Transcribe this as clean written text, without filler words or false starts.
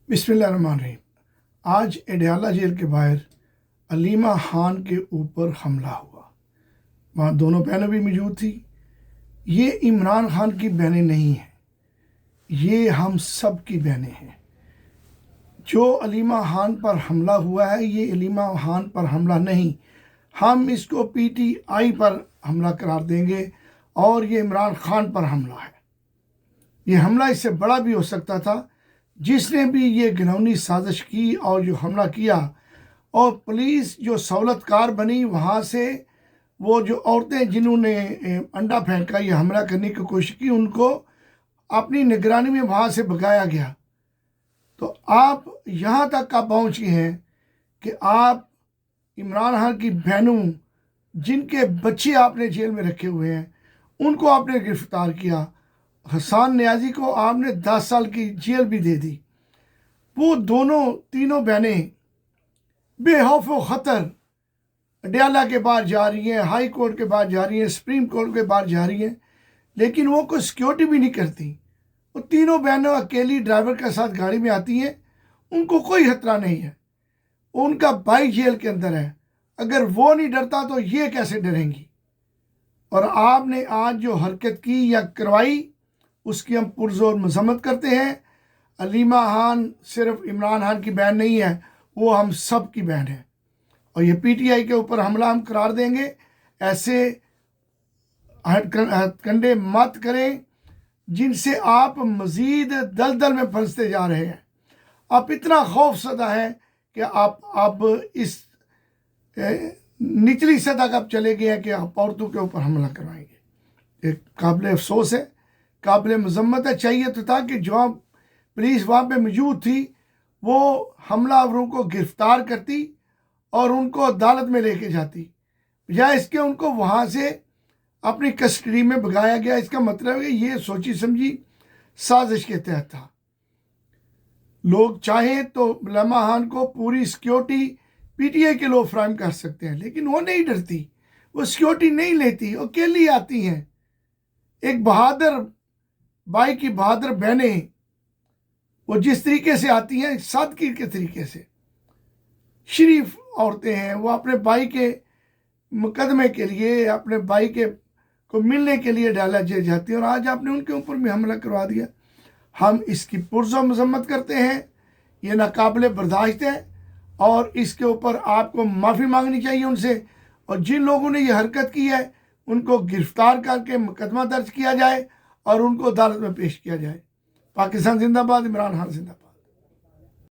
बिस्मिल्लाहिर्रहमानिर्रहीम। आज एडियाला जेल के बाहर अलीमा खान के ऊपर हमला हुआ। वहाँ दोनों बहनें भी मौजूद थी। ये इमरान खान की बहनें नहीं हैं, ये हम सब की बहनें हैं। जो अलीमा खान पर हमला हुआ है ये अलीमा खान पर हमला नहीं, हम इसको पीटीआई पर हमला करार देंगे और ये इमरान खान पर हमला है। ये हमला इससे बड़ा भी हो सकता था। जिसने भी ये घिनौनी साजिश की और जो हमला किया, और पुलिस जो सहूलतकार बनी, वहाँ से वो जो औरतें जिन्होंने अंडा फेंका ये हमला करने की कोशिश की, उनको अपनी निगरानी में वहाँ से भगाया गया। तो आप यहाँ तक आप पहुँच गए हैं कि आप इमरान खान की बहनों, जिनके बच्चे आपने जेल में रखे हुए हैं, उनको आपने गिरफ्तार किया। हसन नियाजी को आपने 10 साल की जेल भी दे दी। वो तीनों बहनें बेखौफ व ख़तर अडयाला के बाहर जा रही हैं, हाई कोर्ट के बाहर जा रही हैं, सुप्रीम कोर्ट के बाहर जा रही हैं, लेकिन वो कोई सिक्योरिटी भी नहीं करती। वो तीनों बहनों अकेली ड्राइवर के साथ गाड़ी में आती हैं, उनको कोई खतरा नहीं है। उनका भाई जेल के अंदर है, अगर वो नहीं डरता तो ये कैसे डरेंगी। और आपने आज जो हरकत की या करवाई उसकी हम पुरजोर मजम्मत करते हैं। अलीमा खान सिर्फ इमरान खान की बहन नहीं है, वो हम सब की बहन है। और ये पीटीआई के ऊपर हमला हम करार देंगे। ऐसे हथकंडे मत करें जिनसे आप मज़ीद दलदल में फंसते जा रहे हैं। आप इतना खौफ सदा है कि आप अब इस निचली सतह का आप चले गए हैं कि आप औरतों के ऊपर हमला करवाएंगे। एक काबिल अफसोस है, काबिल मजम्मत है। चाहिए तो था कि जो पुलिस वहाँ पे मौजूद थी वो हमलावरों को गिरफ्तार करती और उनको अदालत में लेके जाती, बजाय इसके उनको वहाँ से अपनी कस्टडी में भगाया गया। इसका मतलब है ये सोची समझी साजिश के तहत था। लोग चाहें तो अलीमा खान को पूरी सिक्योरिटी पीटीआई के लोग फ्राहम कर सकते हैं, लेकिन वो नहीं डरती, वो सिक्योरिटी नहीं लेती, वो अकेली आती हैं। एक बहादुर भाई की बहादुर बहनें वो जिस तरीके से आती हैं, सादगी के तरीके से, शरीफ औरतें हैं, वो अपने भाई के मुकदमे के लिए, अपने भाई के को मिलने के लिए डाला जाती है, और आज आपने उनके ऊपर भी हमला करवा दिया। हम इसकी पुरजोर मजम्मत करते हैं। ये नाकाबिले बर्दाश्त है और इसके ऊपर आपको माफ़ी मांगनी चाहिए उनसे। और जिन लोगों ने ये हरकत की है उनको गिरफ्तार करके मुकदमा दर्ज किया जाए और उनको अदालत में पेश किया जाए। पाकिस्तान जिंदाबाद, इमरान खान जिंदाबाद।